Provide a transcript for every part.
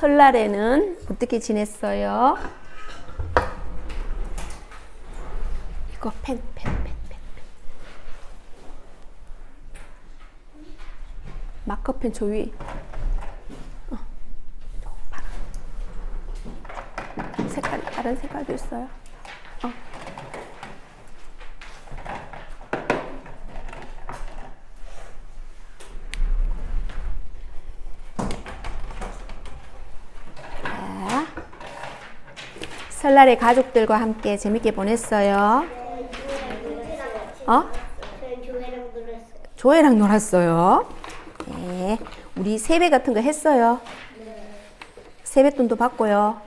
설날에는 어떻게 지냈어요? 이거 펜. 마커펜 저 위에. 색깔, 다른 색깔도 있어요. 설날에 가족들과 함께 재밌게 보냈어요. 조회랑 놀았어요. 조회랑 놀았어요. 네. 우리 세배 같은 거 했어요. 세뱃돈도 받고요.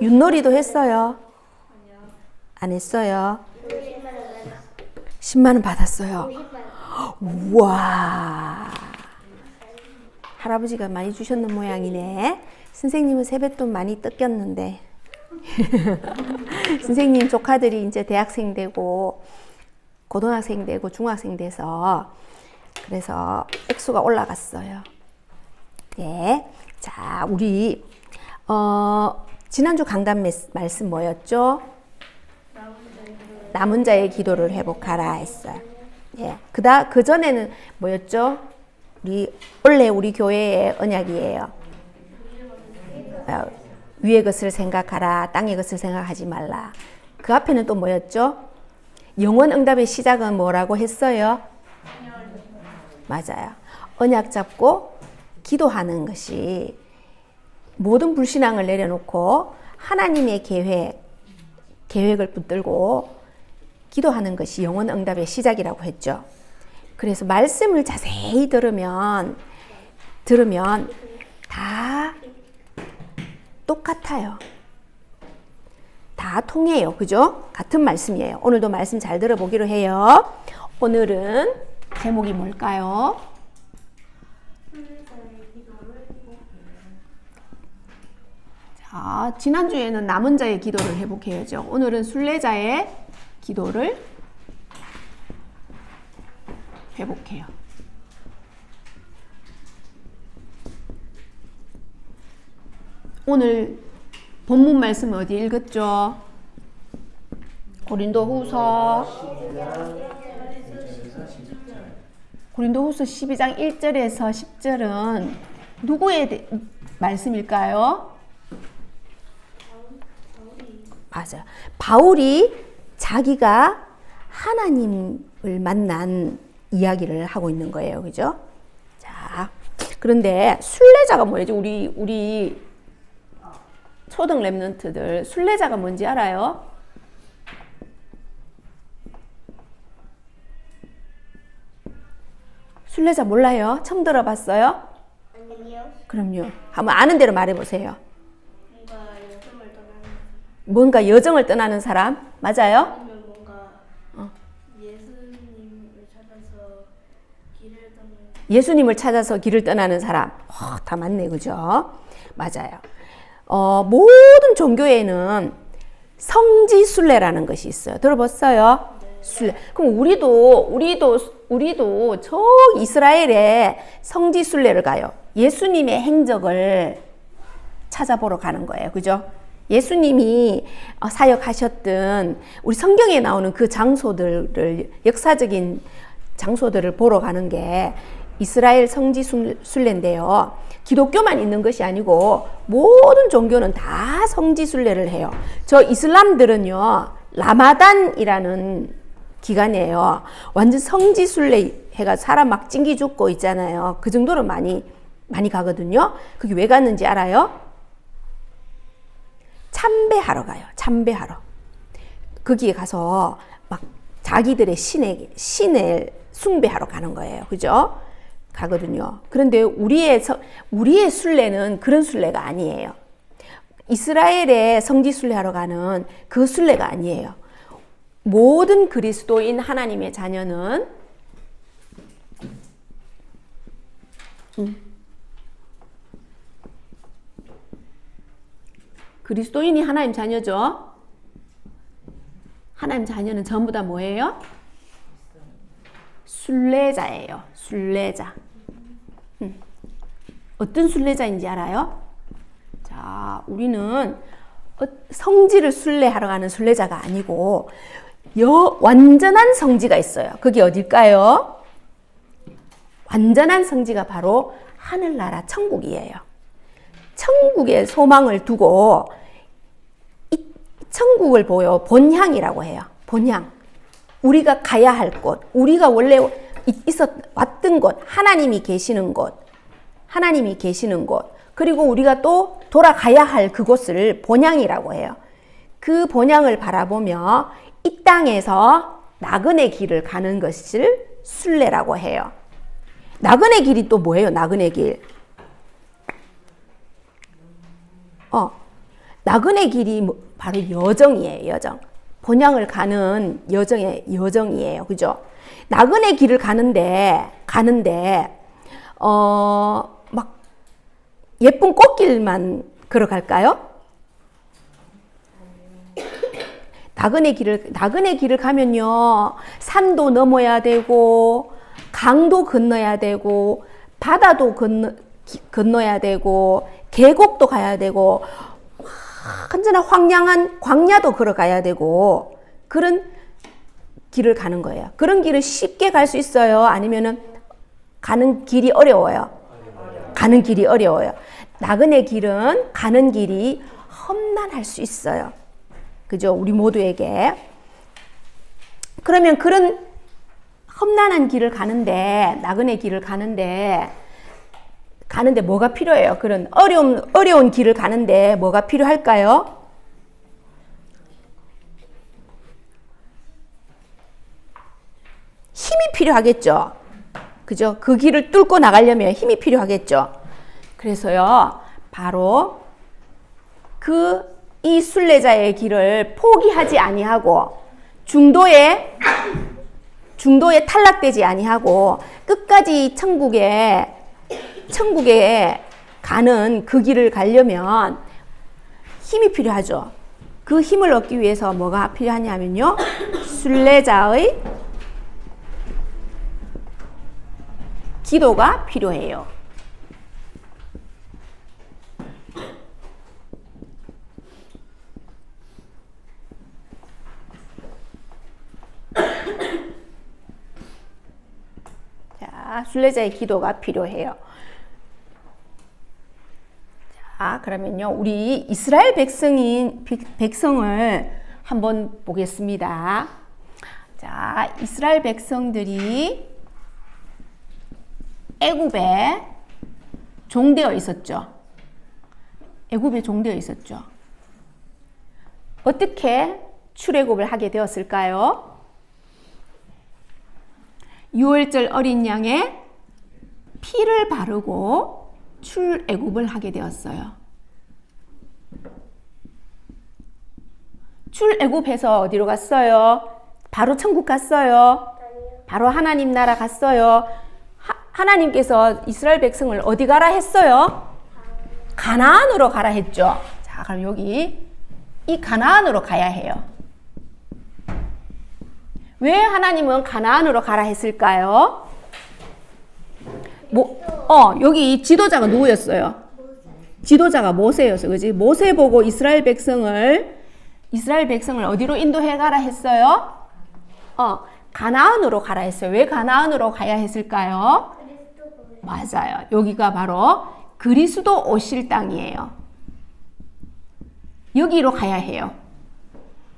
윷놀이도 했어요. 안 했어요. 10만 원 받았어요. 우와. 할아버지가 많이 주셨는 모양이네. 선생님은 세뱃돈 많이 뜯겼는데. 선생님 조카들이 이제 대학생 되고 고등학생 되고 중학생 돼서 그래서 액수가 올라갔어요. 네. 자, 우리 지난주 강단 말씀 뭐였죠? 남은 자의 기도를 회복하라 했어요. 예. 그 전에는 뭐였죠? 원래 우리 교회의 언약이에요. 위의 것을 생각하라, 땅의 것을 생각하지 말라. 그 앞에는 또 뭐였죠? 영원 응답의 시작은 뭐라고 했어요? 맞아요. 언약 잡고 기도하는 것이 모든 불신앙을 내려놓고 하나님의 계획을 붙들고 기도하는 것이 영원 응답의 시작이라고 했죠. 그래서 말씀을 자세히 들으면 다 똑같아요. 다 통해요. 그죠? 같은 말씀이에요. 오늘도 말씀 잘 들어보기로 해요. 오늘은 제목이 뭘까요? 자, 지난주에는 남은 자의 기도를 회복해야죠. 오늘은 순례자의 기도를 회복해요. 오늘 본문 말씀 어디 읽었죠? 고린도후서 12장 1절에서 10절은 누구의 말씀일까요? 맞아요. 바울이 자기가 하나님을 만난 이야기를 하고 있는 거예요. 그죠? 자, 그런데 순례자가 뭐예요? 우리 초등 랩런트들 순례자가 뭔지 알아요? 순례자 몰라요? 처음 들어봤어요? 아니요. 그럼요. 한번 아는 대로 말해보세요. 뭔가 여정을 떠나는 사람. 뭔가 여정을 떠나는 사람? 맞아요? 아니면 뭔가 예수님을 찾아서 길을 떠나는. 예수님을 찾아서 길을 떠나는 사람. 다 맞네, 그죠? 맞아요. 모든 종교에는 성지순례라는 것이 있어요. 들어봤어요? 순례. 그럼 우리도 저 이스라엘에 성지순례를 가요. 예수님의 행적을 찾아보러 가는 거예요. 그죠? 예수님이 사역하셨던 우리 성경에 나오는 그 장소들을, 역사적인 장소들을 보러 가는 게 이스라엘 성지순례인데요. 기독교만 있는 것이 아니고 모든 종교는 다 성지순례를 해요. 저 이슬람들은요, 라마단이라는 기간이에요. 완전 성지순례 해가 사람 막 찡기 죽고 있잖아요. 그 정도로 많이 가거든요. 그게 왜 갔는지 알아요? 참배하러 가요. 참배하러. 거기에 가서 막 자기들의 신을 숭배하러 가는 거예요. 그죠? 가거든요. 그런데 우리의 순례는 그런 순례가 아니에요. 이스라엘의 성지순례하러 가는 그 순례가 아니에요. 모든 그리스도인 하나님의 자녀는 그리스도인이 하나님 자녀죠. 하나님 자녀는 전부 다 뭐예요? 순례자예요. 순례자. 어떤 순례자인지 알아요? 자, 우리는 성지를 순례하러 가는 순례자가 아니고 완전한 성지가 있어요. 그게 어딜까요? 완전한 성지가 바로 하늘나라 천국이에요. 천국에 소망을 두고 이 천국을 보여 본향이라고 해요. 본향. 우리가 가야 할 곳, 우리가 원래 왔던 곳, 하나님이 계시는 곳, 그리고 우리가 또 돌아가야 할 그곳을 본향이라고 해요. 그 본향을 바라보며 이 땅에서 나그네 길을 가는 것을 순례라고 해요. 나그네 길이 또 뭐예요? 나그네 길. 나그네 길이 바로 여정이에요. 여정. 본향을 가는 여정이에요. 그죠? 나그네 길을 가는데 막 예쁜 꽃길만 걸어갈까요? 나그네 길을 가면요, 산도 넘어야 되고 강도 건너야 되고 바다도 건너야 되고 계곡도 가야 되고 완전한 황량한 광야도 걸어가야 되고 그런 길을 가는 거예요. 그런 길을 쉽게 갈 수 있어요? 아니면은 가는 길이 어려워요? 가는 길이 어려워요. 나그네 길은 가는 길이 험난할 수 있어요. 그죠? 우리 모두에게. 그러면 그런 험난한 길을 가는데, 나그네 길을 가는데 뭐가 필요해요? 그런 어려운 길을 가는데 뭐가 필요할까요? 힘이 필요하겠죠. 그죠? 그 길을 뚫고 나가려면 힘이 필요하겠죠. 그래서요, 바로 이 순례자의 길을 포기하지 아니하고 중도에 탈락되지 아니하고 끝까지 천국에 가는 그 길을 가려면 힘이 필요하죠. 그 힘을 얻기 위해서 뭐가 필요하냐면요, 순례자의 기도가 필요해요. 자, 순례자의 기도가 필요해요. 자, 그러면요, 우리 이스라엘 백성을 한번 보겠습니다. 자, 이스라엘 백성들이 애굽에 종되어 있었죠. 애굽에 종되어 있었죠. 어떻게 출애굽을 하게 되었을까요? 유월절 어린 양의 피를 바르고 출애굽을 하게 되었어요. 출애굽해서 어디로 갔어요? 바로 천국 갔어요? 바로 하나님 나라 갔어요? 하나님께서 이스라엘 백성을 어디 가라 했어요? 가나안으로 가라 했죠. 자, 그럼 여기 이 가나안으로 가야 해요. 왜 하나님은 가나안으로 가라 했을까요? 여기 지도자가 누구였어요? 지도자가 모세였어요. 그지? 모세 보고 이스라엘 백성을 어디로 인도해 가라 했어요? 가나안으로 가라 했어요. 왜 가나안으로 가야 했을까요? 맞아요. 여기가 바로 그리스도 오실 땅이에요. 여기로 가야 해요.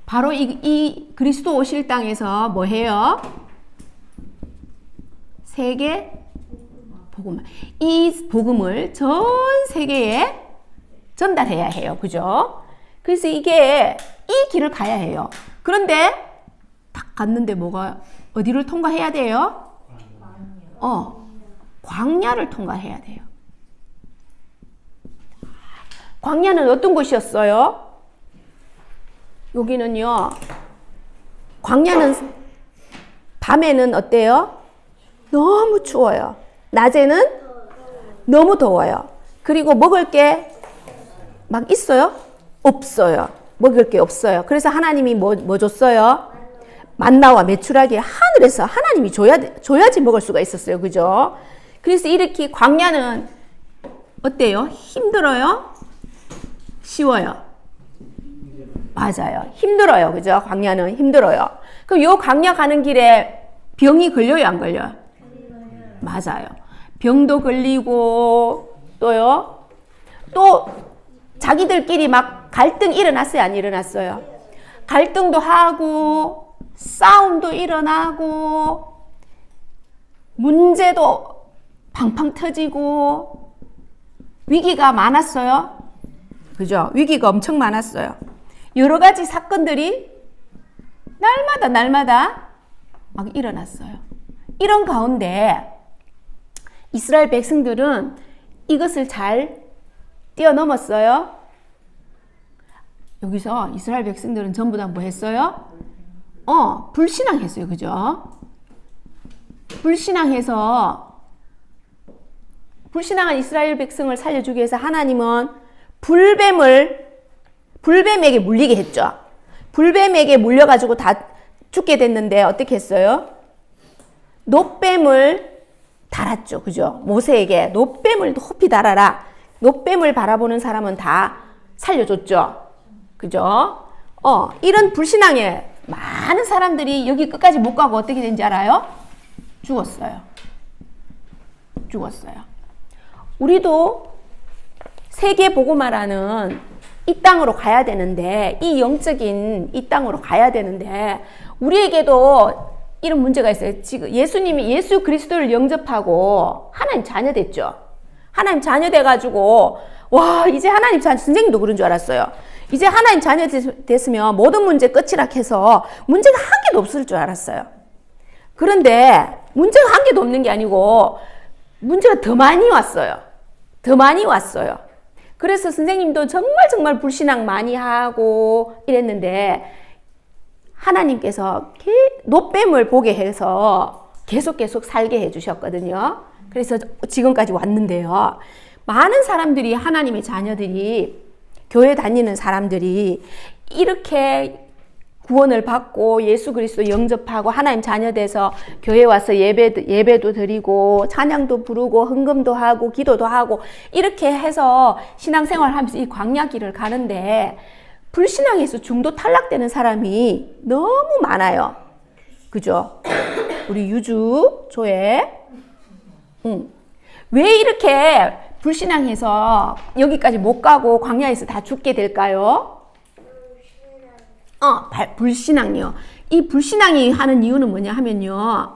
바로 이 그리스도 오실 땅에서 뭐 해요? 세계 복음. 이 복음을 전 세계에 전달해야 해요. 그죠? 그래서 이 길을 가야 해요. 그런데 딱 갔는데 어디를 통과해야 돼요? 광야를 통과해야 돼요. 광야는 어떤 곳이었어요? 여기는요, 광야는 밤에는 어때요? 너무 추워요. 낮에는 너무 더워요. 그리고 먹을 게 막 있어요? 없어요. 먹을 게 없어요. 그래서 하나님이 뭐 줬어요? 만나와 메추라기 하늘에서 하나님이 줘야지 먹을 수가 있었어요. 그죠? 그래서 이렇게 광야는 어때요? 힘들어요? 쉬워요? 맞아요. 힘들어요. 그죠? 광야는 힘들어요. 그럼 요 광야 가는 길에 병이 걸려요, 안 걸려요? 맞아요. 병도 걸리고 또요. 또 자기들끼리 막 갈등 일어났어요, 안 일어났어요? 갈등도 하고 싸움도 일어나고 문제도 팡팡 터지고 위기가 많았어요. 그죠? 위기가 엄청 많았어요. 여러 가지 사건들이 날마다 막 일어났어요. 이런 가운데 이스라엘 백성들은 이것을 잘 뛰어넘었어요. 여기서 이스라엘 백성들은 전부 다 뭐 했어요? 불신앙했어요. 그죠? 불신앙한 이스라엘 백성을 살려주기 위해서 하나님은 불뱀에게 물리게 했죠. 불뱀에게 물려가지고 다 죽게 됐는데 어떻게 했어요? 놋뱀을 달았죠. 그죠? 모세에게 놋뱀을 높이 달아라. 놋뱀을 바라보는 사람은 다 살려줬죠. 그죠? 이런 불신앙에 많은 사람들이 여기 끝까지 못 가고 어떻게 된지 알아요? 죽었어요. 우리도 세계 복음화라는 이 땅으로 가야 되는데, 이 영적인 이 땅으로 가야 되는데, 우리에게도 이런 문제가 있어요. 지금 예수님이 예수 그리스도를 영접하고 하나님 자녀 됐죠. 하나님 자녀 돼가지고, 와, 이제 하나님 자녀, 선생님도 그런 줄 알았어요. 이제 하나님 자녀 됐으면 모든 문제 끝이라 해서 문제가 한 개도 없을 줄 알았어요. 그런데 문제가 한 개도 없는 게 아니고 문제가 더 많이 왔어요. 그래서 선생님도 정말 불신앙 많이 하고 이랬는데 하나님께서 놋뱀을 보게 해서 계속 살게 해주셨거든요. 그래서 지금까지 왔는데요. 많은 사람들이, 하나님의 자녀들이, 교회 다니는 사람들이 이렇게 구원을 받고 예수 그리스도 영접하고 하나님 자녀 돼서 교회 와서 예배도 드리고 찬양도 부르고 헌금도 하고 기도도 하고 이렇게 해서 신앙생활 하면서 이 광야 길을 가는데 불신앙에서 중도 탈락되는 사람이 너무 많아요. 그죠? 우리 유주 조회. 왜 이렇게 불신앙해서 여기까지 못 가고 광야에서 다 죽게 될까요? 불신앙이요. 이 불신앙이 하는 이유는 뭐냐 하면요.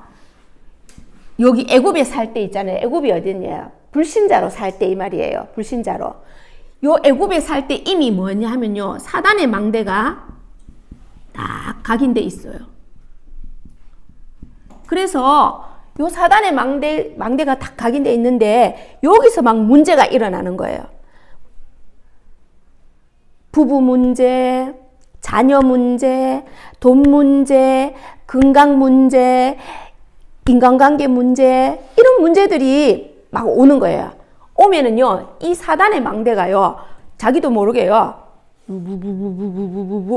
여기 애굽에 살 때 있잖아요. 애굽이 어디냐? 불신자로 살 때 이 말이에요. 불신자로. 요 애굽에 살 때 이미 뭐냐 하면요. 사단의 망대가 다 각인돼 있어요. 그래서 요 사단의 망대가 다 각인돼 있는데 여기서 막 문제가 일어나는 거예요. 부부 문제, 자녀 문제, 돈 문제, 건강 문제, 인간관계 문제, 이런 문제들이 막 오는 거예요. 오면은요, 이 사단의 망대가요, 자기도 모르게요,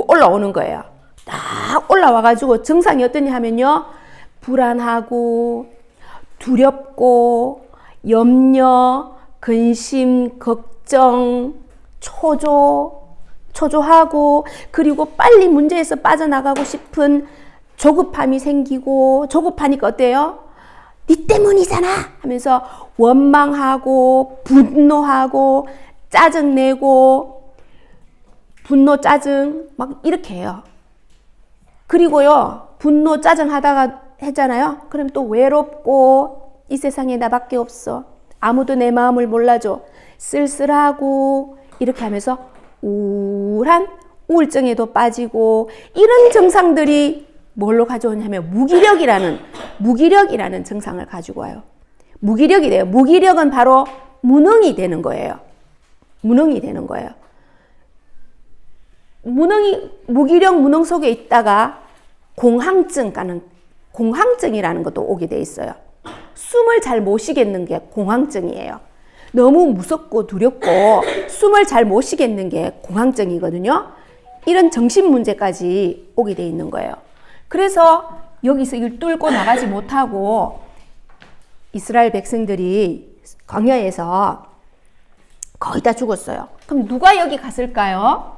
올라오는 거예요. 딱 올라와가지고 증상이 어떠냐 하면요, 불안하고, 두렵고, 염려, 근심, 걱정, 초조하고, 그리고 빨리 문제에서 빠져나가고 싶은 조급함이 생기고, 조급하니까 어때요? 니 때문이잖아 하면서 원망하고, 분노하고, 짜증내고, 분노, 짜증 막 이렇게 해요. 그리고요, 분노, 짜증 하다가 했잖아요. 그럼 또 외롭고, 이 세상에 나밖에 없어, 아무도 내 마음을 몰라줘, 쓸쓸하고, 이렇게 하면서 우울한 우울증에도 빠지고, 이런 증상들이 뭘로 가져오냐면 무기력이라는 증상을 가지고 와요. 무기력이 돼요. 무기력은 바로 무능이 되는 거예요. 무기력, 무능 속에 있다가 공황증이라는 것도 오게 돼 있어요. 숨을 잘 못 쉬겠는 게 공황증이에요. 너무 무섭고 두렵고 숨을 잘 못 쉬겠는 게 공황증이거든요. 이런 정신 문제까지 오게 돼 있는 거예요. 그래서 여기서 이걸 뚫고 나가지 못하고 이스라엘 백성들이 광야에서 거의 다 죽었어요. 그럼 누가 여기 갔을까요?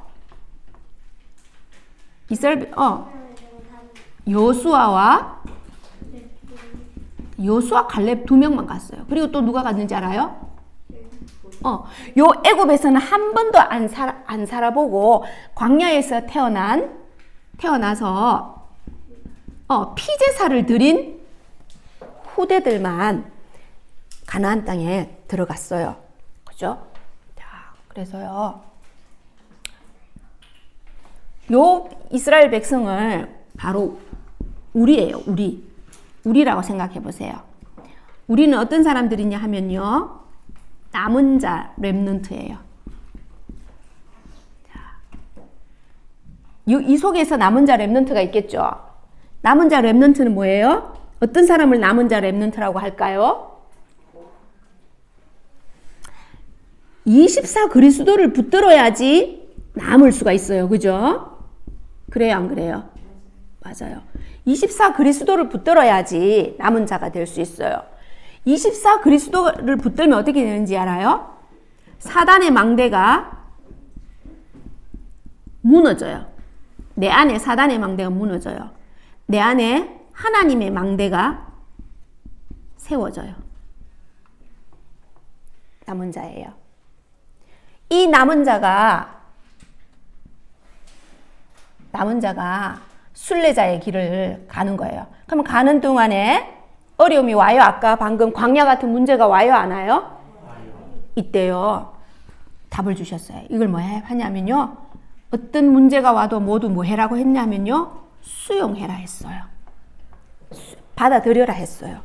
여수아와 갈렙 두 명만 갔어요. 그리고 또 누가 갔는지 알아요? 요 애굽에서는 한 번도 안 살아보고 광야에서 태어나서 피제사를 드린 후대들만 가나안 땅에 들어갔어요. 그죠? 자, 그래서요. 요 이스라엘 백성을 바로 우리예요. 우리라고 생각해 보세요. 우리는 어떤 사람들이냐 하면요. 남은 자 렘넌트예요. 이 속에서 남은 자 렘넌트가 있겠죠. 남은 자 렘넌트는 뭐예요? 어떤 사람을 남은 자 렘넌트라고 할까요? 24 그리스도를 붙들어야지 남을 수가 있어요. 그죠? 그래요, 안 그래요? 맞아요. 24 그리스도를 붙들어야지 남은 자가 될 수 있어요. 24 그리스도를 붙들면 어떻게 되는지 알아요? 사단의 망대가 무너져요. 내 안에 사단의 망대가 무너져요. 내 안에 하나님의 망대가 세워져요. 남은 자예요. 이 남은 자가 순례자의 길을 가는 거예요. 그럼 가는 동안에 어려움이 와요? 아까 방금 광야 같은 문제가 와요? 안 와요? 이때요. 답을 주셨어요. 이걸 뭐 하냐면요. 어떤 문제가 와도 모두 뭐 해라고 했냐면요. 수용해라 했어요. 받아들여라 했어요.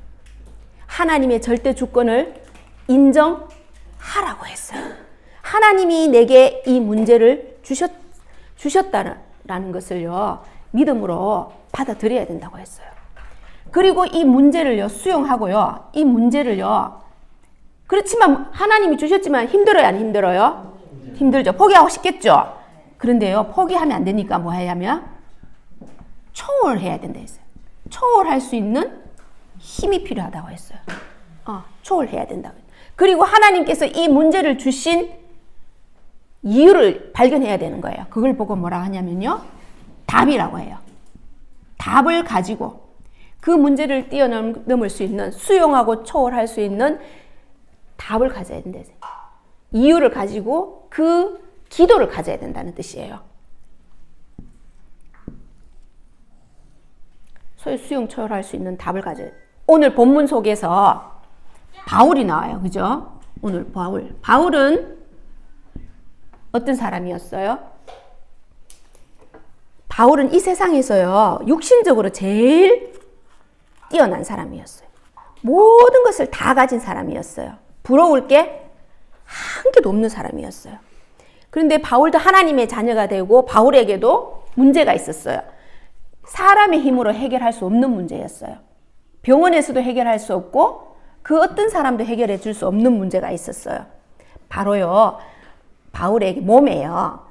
하나님의 절대 주권을 인정하라고 했어요. 하나님이 내게 이 문제를 주셨다는 것을요. 믿음으로 받아들여야 된다고 했어요. 그리고 이 문제를요. 수용하고요. 이 문제를요. 그렇지만 하나님이 주셨지만 힘들어요? 안 힘들어요? 힘들죠. 포기하고 싶겠죠? 그런데요. 포기하면 안 되니까 뭐 해야 하면 초월해야 된다 했어요. 초월할 수 있는 힘이 필요하다고 했어요. 초월해야 된다고. 그리고 하나님께서 이 문제를 주신 이유를 발견해야 되는 거예요. 그걸 보고 뭐라 하냐면요. 답이라고 해요. 답을 가지고 그 문제를 뛰어넘을 수 있는, 수용하고 초월할 수 있는 답을 가져야 된다. 이유를 가지고 그 기도를 가져야 된다는 뜻이에요. 소위 수용 초월할 수 있는 답을 가져야. 오늘 본문 속에서 바울이 나와요. 그죠? 오늘 바울은 어떤 사람이었어요? 바울은 이 세상에서요. 육신적으로 제일 뛰어난 사람이었어요. 모든 것을 다 가진 사람이었어요. 부러울 게 한 개도 없는 사람이었어요. 그런데 바울도 하나님의 자녀가 되고 바울에게도 문제가 있었어요. 사람의 힘으로 해결할 수 없는 문제였어요. 병원에서도 해결할 수 없고 그 어떤 사람도 해결해 줄 수 없는 문제가 있었어요. 바로요. 바울에게 몸에요.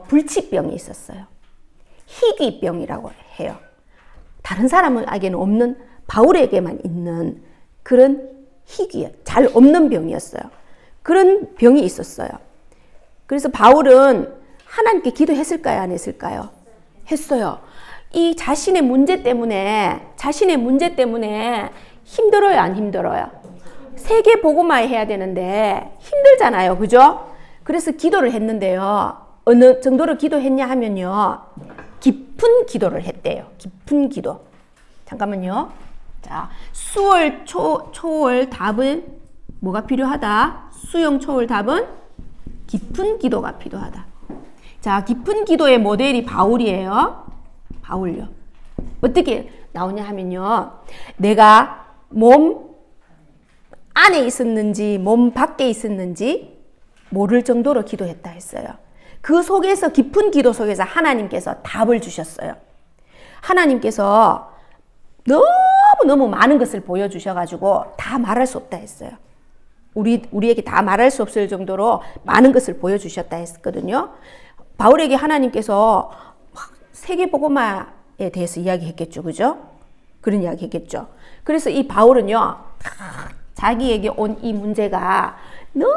불치병이 있었어요. 희귀병이라고 해요. 다른 사람에게는 없는, 바울에게만 있는 그런 잘 없는 병이었어요. 그런 병이 있었어요. 그래서 바울은 하나님께 기도했을까요? 안 했을까요? 했어요. 이 자신의 문제 때문에 힘들어요? 안 힘들어요? 세계 복음화 해야 되는데 힘들잖아요. 그죠? 그래서 기도를 했는데요. 어느 정도로 기도했냐 하면요. 깊은 기도를 했대요. 깊은 기도. 잠깐만요. 자, 초월 답은 뭐가 필요하다? 수용 초월 답은 깊은 기도가 필요하다. 자, 깊은 기도의 모델이 바울이에요. 바울요. 어떻게 나오냐 하면요. 내가 몸 안에 있었는지 몸 밖에 있었는지 모를 정도로 기도했다 했어요. 그 속에서 깊은 기도 속에서 하나님께서 답을 주셨어요. 하나님께서 너무 많은 것을 보여주셔가지고 다 말할 수 없다 했어요. 우리에게 다 말할 수 없을 정도로 많은 것을 보여주셨다 했거든요. 바울에게 하나님께서 세계복음화에 대해서 이야기했겠죠. 그죠? 그런 이야기 했겠죠. 그래서 이 바울은요. 자기에게 온 이 문제가 너무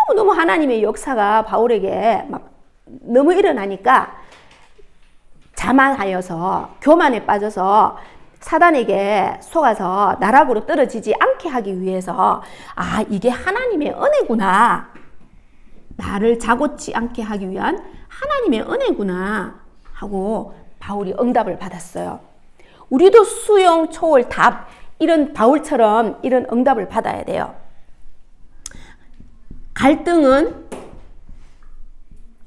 너무너무 하나님의 역사가 바울에게 막 너무 일어나니까 자만하여서 교만에 빠져서 사단에게 속아서 나락으로 떨어지지 않게 하기 위해서 아, 이게 하나님의 은혜구나. 나를 자고치 않게 하기 위한 하나님의 은혜구나 하고 바울이 응답을 받았어요. 우리도 수용, 초월, 답 이런 바울처럼 이런 응답을 받아야 돼요. 갈등은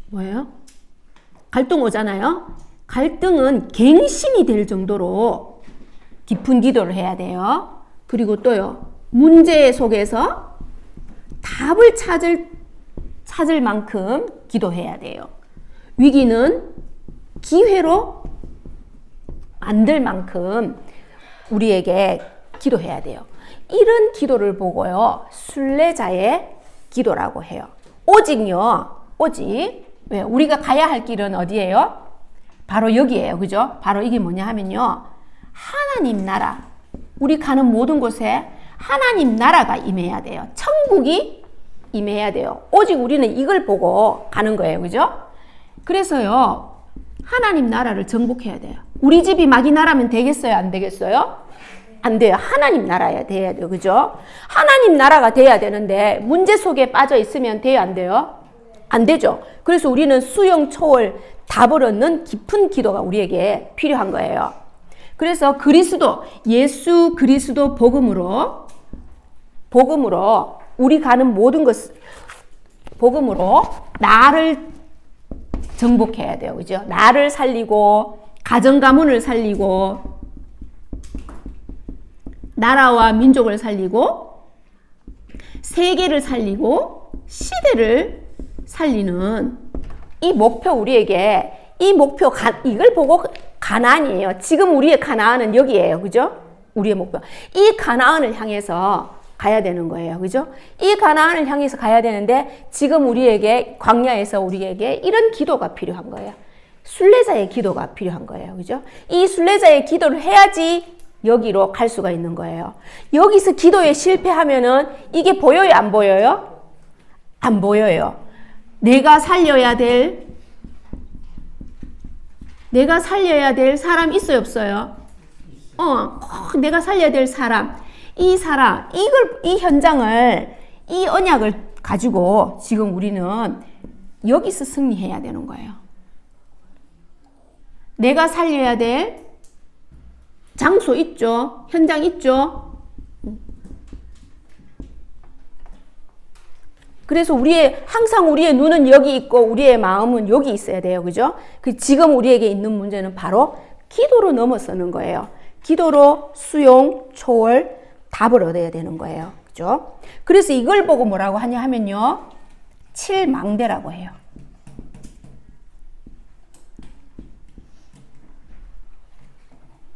뭐예요? 갈등 오잖아요. 갈등은 갱신이 될 정도로 깊은 기도를 해야 돼요. 그리고 또요, 문제 속에서 답을 찾을 만큼 기도해야 돼요. 위기는 기회로 만들 만큼 우리에게 기도해야 돼요. 이런 기도를 보고요, 순례자의 기도라고 해요. 오직 왜 우리가 가야 할 길은 어디예요? 바로 여기예요. 그죠? 바로 이게 뭐냐 하면요, 하나님 나라, 우리 가는 모든 곳에 하나님 나라가 임해야 돼요. 천국이 임해야 돼요. 오직 우리는 이걸 보고 가는 거예요. 그죠? 그래서요, 하나님 나라를 정복해야 돼요. 우리 집이 마귀 나라면 되겠어요? 안 되겠어요? 안 돼요. 하나님 나라야 돼야 돼요. 그죠? 하나님 나라가 돼야 되는데 문제 속에 빠져 있으면 돼요? 안 돼요? 안 되죠. 그래서 우리는 수용, 초월, 답을 얻는 깊은 기도가 우리에게 필요한 거예요. 그래서 예수 그리스도 복음으로 우리 가는 모든 것, 복음으로 나를 정복해야 돼요. 그죠? 나를 살리고, 가정 가문을 살리고, 나라와 민족을 살리고, 세계를 살리고, 시대를 살리는 이 목표, 우리에게 이 목표, 이걸 보고 가나안이에요. 지금 우리의 가나안은 여기예요. 그죠? 우리의 목표. 이 가나안을 향해서 가야 되는 거예요. 그죠? 이 가나안을 향해서 가야 되는데 지금 우리에게 광야에서 우리에게 이런 기도가 필요한 거예요. 순례자의 기도가 필요한 거예요. 그죠? 이 순례자의 기도를 해야지 여기로 갈 수가 있는 거예요. 여기서 기도에 실패하면은 이게 보여요? 안 보여요? 안 보여요. 내가 살려야 될 사람 있어요? 없어요? 내가 살려야 될 사람. 이 현장을, 이 언약을 가지고 지금 우리는 여기서 승리해야 되는 거예요. 내가 살려야 될 장소 있죠? 현장 있죠? 그래서 항상 우리의 눈은 여기 있고 우리의 마음은 여기 있어야 돼요. 그죠? 지금 우리에게 있는 문제는 바로 기도로 넘어서는 거예요. 기도로 수용, 초월, 답을 얻어야 되는 거예요. 그죠? 그래서 이걸 보고 뭐라고 하냐 하면요, 칠망대라고 해요.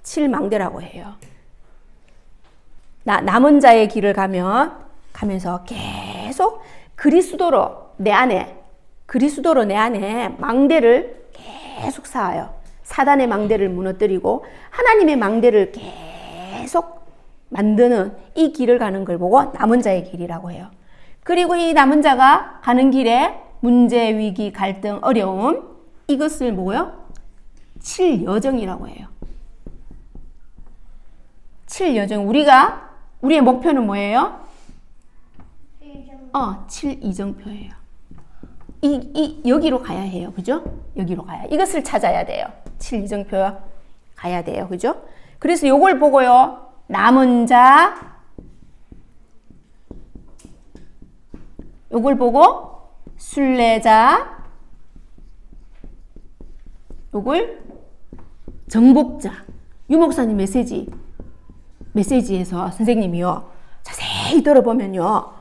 칠망대라고 해요. 남은 자의 길을 가면서 계속 그리스도로 내 안에 망대를 계속 쌓아요. 사단의 망대를 무너뜨리고 하나님의 망대를 계속 만드는 이 길을 가는 걸 보고 남은 자의 길이라고 해요. 그리고 이 남은 자가 가는 길에 문제, 위기, 갈등, 어려움, 이것을 뭐요? 칠여정이라고 해요. 칠여정. 우리의 목표는 뭐예요? 칠이정표예요. 여기로 가야 해요. 그죠? 여기로 가야. 이것을 찾아야 돼요. 칠이정표 가야 돼요. 그죠? 그래서 요걸 보고요, 남은 자, 요걸 보고 순례자, 요걸 정복자. 유 목사님 메시지에서 선생님이요, 자세히 들어보면요,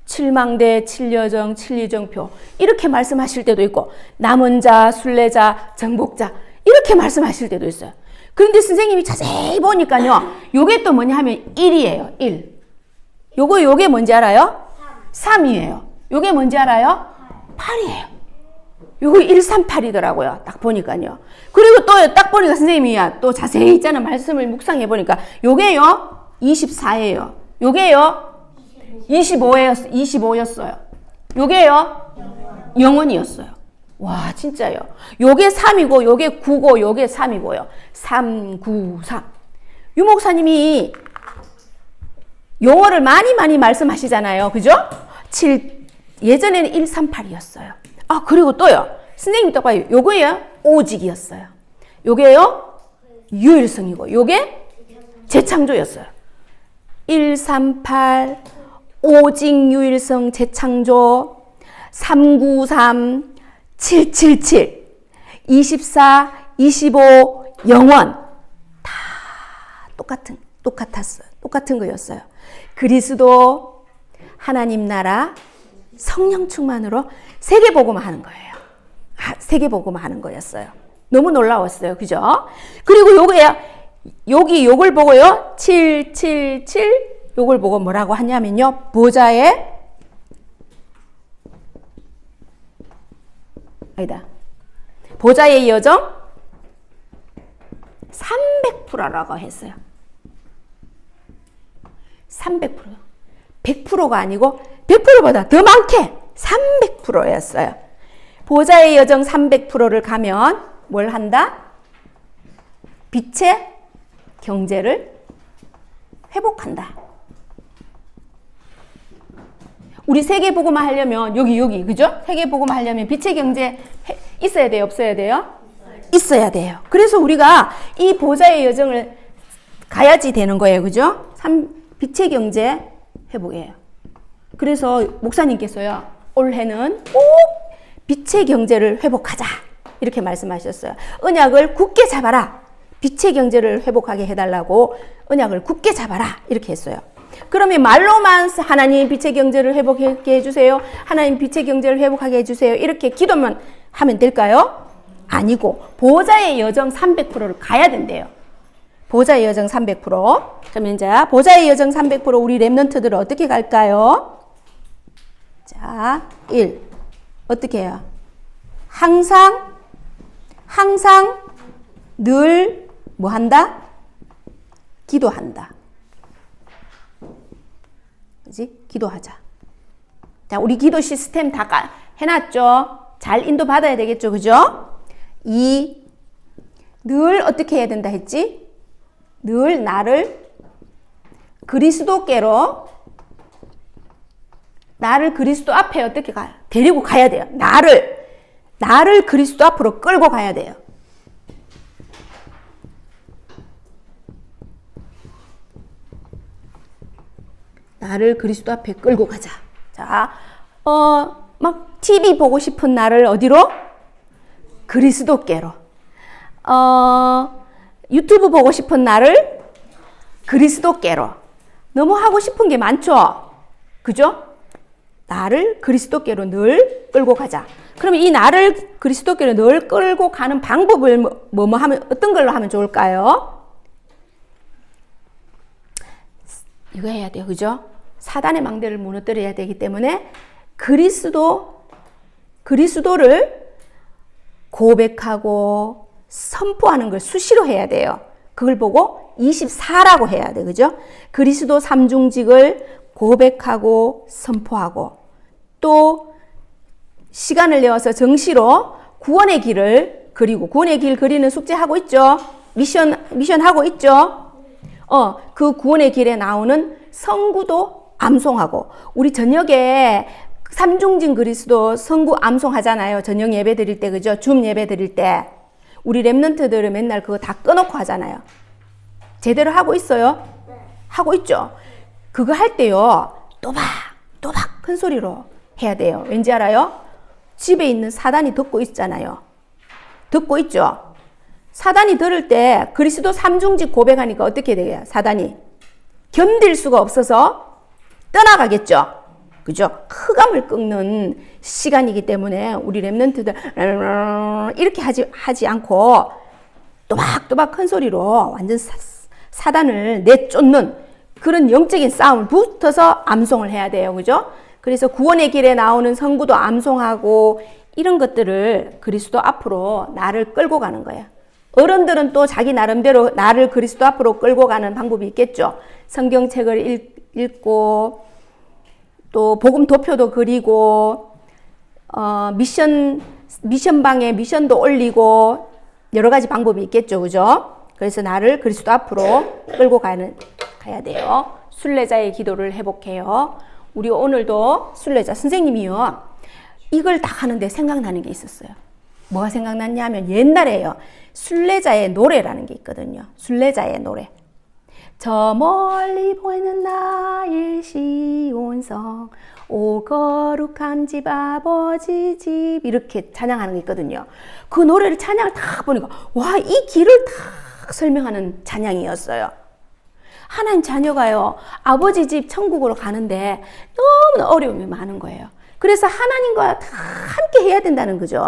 칠망대, 칠여정, 칠이정표 이렇게 말씀하실 때도 있고, 남은 자, 순례자, 정복자 이렇게 말씀하실 때도 있어요. 그런데 선생님이 자세히 보니까요, 요게 또 뭐냐 하면 1이에요. 1. 요게 뭔지 알아요? 3이에요. 요게 뭔지 알아요? 8이에요. 요거 138이더라고요. 딱 보니까요. 그리고 또 딱 보니까 선생님이 또 자세히 있잖아. 말씀을 묵상해 보니까 요게요 24예요. 요게요 25였어요. 요게요? 영원이었어요. 와, 진짜요. 요게 3이고, 요게 9고, 요게 3이고요. 3, 9, 3. 유 목사님이 용어를 많이 말씀하시잖아요. 그죠? 7, 예전에는 138이었어요. 아, 그리고 또요. 선생님 또 봐요. 요거예요. 오직이었어요. 요게요. 유일성이고, 요게 재창조였어요. 138, 오직 유일성 재창조, 393, 777, 24, 25, 영원. 다 똑같았어요. 똑같은 거였어요. 그리스도, 하나님 나라, 성령 충만으로 세계복음을 하는 거예요. 세계복음을 하는 거였어요. 너무 놀라웠어요. 그죠? 그리고 요걸 보고요. 777, 요걸 보고 뭐라고 하냐면요. 보좌의 여정 300%라고 했어요. 300%. 100%가 아니고 100%보다 더 많게 300%였어요. 보좌의 여정 300%를 가면 뭘 한다? 빛의 경제를 회복한다. 우리 세계복음화 하려면 여기 그죠? 세계복음화 하려면 빛의 경제 있어야 돼요? 없어야 돼요? 있어야 돼요. 그래서 우리가 이 보좌의 여정을 가야지 되는 거예요. 그죠? 빛의 경제 회복이에요. 그래서 목사님께서요. 올해는 꼭 빛의 경제를 회복하자. 이렇게 말씀하셨어요. 언약을 굳게 잡아라. 빛의 경제를 회복하게 해달라고 언약을 굳게 잡아라. 이렇게 했어요. 그러면 말로만 하나님 빛의 경제를 회복하게 해주세요. 하나님 빛의 경제를 회복하게 해주세요. 이렇게 기도만 하면 될까요? 아니고 보좌의 여정 300%를 가야 된대요. 보좌의 여정 300%. 그러면 이제 보좌의 여정 300% 우리 랩런트들은 어떻게 갈까요? 자, 1. 어떻게 해요? 항상 늘 뭐 한다? 기도한다. 그지? 기도하자. 자, 우리 기도 시스템 다 해놨죠? 잘 인도받아야 되겠죠? 그죠? 2. 늘 어떻게 해야 된다 했지? 늘 나를 그리스도께로 나를 그리스도 앞에 어떻게 가요? 데리고 가야 돼요. 나를 그리스도 앞으로 끌고 가야 돼요. 나를 그리스도 앞에 끌고 가자. 자, 막 TV 보고 싶은 나를 어디로? 그리스도께로. 유튜브 보고 싶은 나를 그리스도께로. 너무 하고 싶은 게 많죠? 그죠? 나를 그리스도께로 늘 끌고 가자. 그러면 이 나를 그리스도께로 늘 끌고 가는 방법을 하면, 어떤 걸로 하면 좋을까요? 이거 해야 돼요. 그죠? 사단의 망대를 무너뜨려야 되기 때문에 그리스도를 고백하고 선포하는 걸 수시로 해야 돼요. 그걸 보고 24라고 해야 돼. 그죠? 그리스도 삼중직을 고백하고 선포하고 또 시간을 내어서 정시로 구원의 길을 그리고 구원의 길 그리는 숙제 하고 있죠? 미션 하고 있죠? 그 구원의 길에 나오는 성구도 암송하고 우리 저녁에 삼중진 그리스도 성구 암송하잖아요. 저녁 예배 드릴 때 그죠? 줌 예배 드릴 때 우리 랩런트들은 맨날 그거 다 꺼놓고 하잖아요. 제대로 하고 있어요? 네. 하고 있죠? 그거 할 때요. 또박 큰 소리로 해야 돼요. 왠지 알아요? 집에 있는 사단이 듣고 있잖아요. 듣고 있죠? 사단이 들을 때 그리스도 삼중직 고백하니까 어떻게 돼요? 사단이 견딜 수가 없어서 떠나가겠죠? 그죠? 흑암을 꺾는 시간이기 때문에 우리 랩런트들 이렇게 하지 않고 또박또박 큰 소리로 완전 사단을 내쫓는 그런 영적인 싸움을 붙어서 암송을 해야 돼요. 그죠? 그래서 구원의 길에 나오는 성구도 암송하고 이런 것들을 그리스도 앞으로 나를 끌고 가는 거예요. 어른들은 또 자기 나름대로 나를 그리스도 앞으로 끌고 가는 방법이 있겠죠. 성경책을 읽고 또 복음 도표도 그리고 미션방에 미션도 올리고 여러 가지 방법이 있겠죠, 그죠? 그래서 나를 그리스도 앞으로 끌고 가야 돼요. 순례자의 기도를 회복해요. 우리 오늘도 순례자 선생님이요. 이걸 다 하는데 생각나는 게 있었어요. 뭐가 생각났냐 하면 옛날에요. 순례자의 노래라는 게 있거든요. 순례자의 노래. 저 멀리 보이는 나의 시온성 오 거룩한 집 아버지 집 이렇게 찬양하는 게 있거든요. 그 노래를 찬양을 다 보니까 와, 이 길을 다 설명하는 찬양이었어요. 하나님 자녀가요, 아버지 집 천국으로 가는데 너무나 어려움이 많은 거예요. 그래서 하나님과 다 함께 해야 된다는 거죠.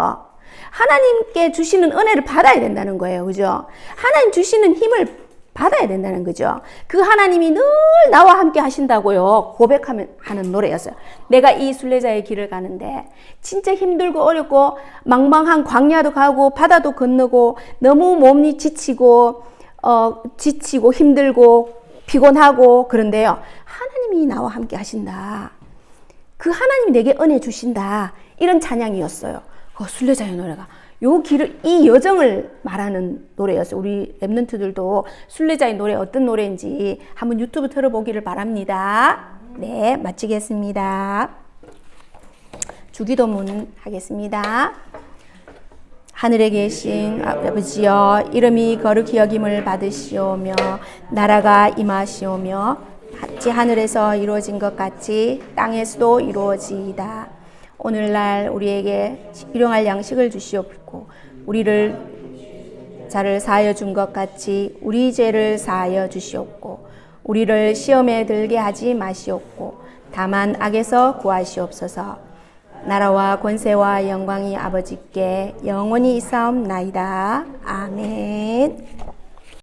하나님께 주시는 은혜를 받아야 된다는 거예요. 그죠? 하나님 주시는 힘을 받아야 된다는 거죠. 그 하나님이 늘 나와 함께 하신다고요. 고백하는 노래였어요. 내가 이 순례자의 길을 가는데 진짜 힘들고 어렵고 망망한 광야도 가고 바다도 건너고 너무 몸이 지치고 힘들고 피곤하고 그런데요. 하나님이 나와 함께 하신다. 그 하나님이 내게 은혜 주신다. 이런 찬양이었어요. 그 순례자의 노래가. 요 길을, 이 여정을 말하는 노래였어요. 우리 랩런트들도 순례자의 노래 어떤 노래인지 한번 유튜브 틀어보기를 바랍니다. 네, 마치겠습니다. 주기도문 하겠습니다. 하늘에 계신 아버지여, 이름이 거룩히 여김을 받으시오며 나라가 임하시오며 같이 하늘에서 이루어진 것 같이 땅에서도 이루어지이다. 오늘날 우리에게 일용할 양식을 주시옵고 우리를 자를 사하여 준 것 같이 우리 죄를 사하여 주시옵고 우리를 시험에 들게 하지 마시옵고 다만 악에서 구하시옵소서. 나라와 권세와 영광이 아버지께 영원히 있사옵나이다. 아멘.